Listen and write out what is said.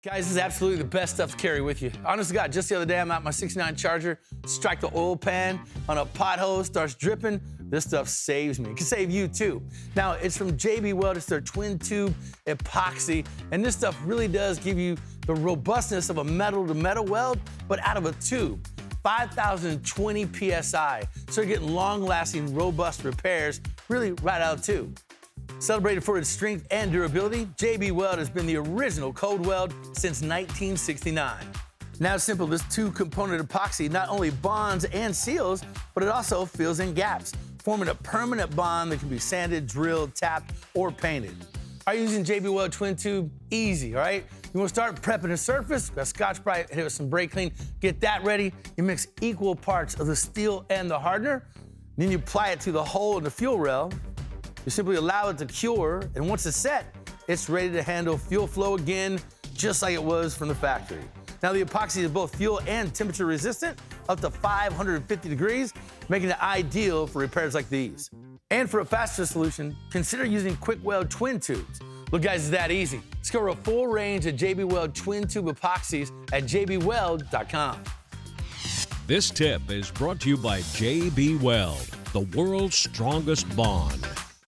Guys, this is absolutely the best stuff to carry with you. Honest to God, just the other day, I'm at my 69 Charger, strike the oil pan on a pothole, starts dripping. This stuff saves me. It can save you too. Now, it's from JB Weld. It's their twin tube epoxy. And this stuff really does give you the robustness of a metal to metal weld, but out of a tube. 5,020 PSI. So you're getting long lasting, robust repairs, really right out of the tube. Celebrated for its strength and durability, JB Weld has been the original cold weld since 1969. Now it's simple, this two-component epoxy not only bonds and seals, but it also fills in gaps, forming a permanent bond that can be sanded, drilled, tapped, or painted. Are you using JB Weld Twin Tube? Easy, all right? You want to start prepping the surface, got Scotch-Brite, hit it with some brake clean, get that ready. You mix equal parts of the steel and the hardener, then you apply it to the hole in the fuel rail. You simply allow it to cure, and once it's set, it's ready to handle fuel flow again, just like it was from the factory. Now, the epoxy is both fuel and temperature resistant, up to 550 degrees, making it ideal for repairs like these. And for a faster solution, consider using Quick Weld Twin Tubes. Look, guys, it's that easy. Discover a full range of JB Weld Twin Tube epoxies at jbweld.com. This tip is brought to you by JB Weld, the world's strongest bond.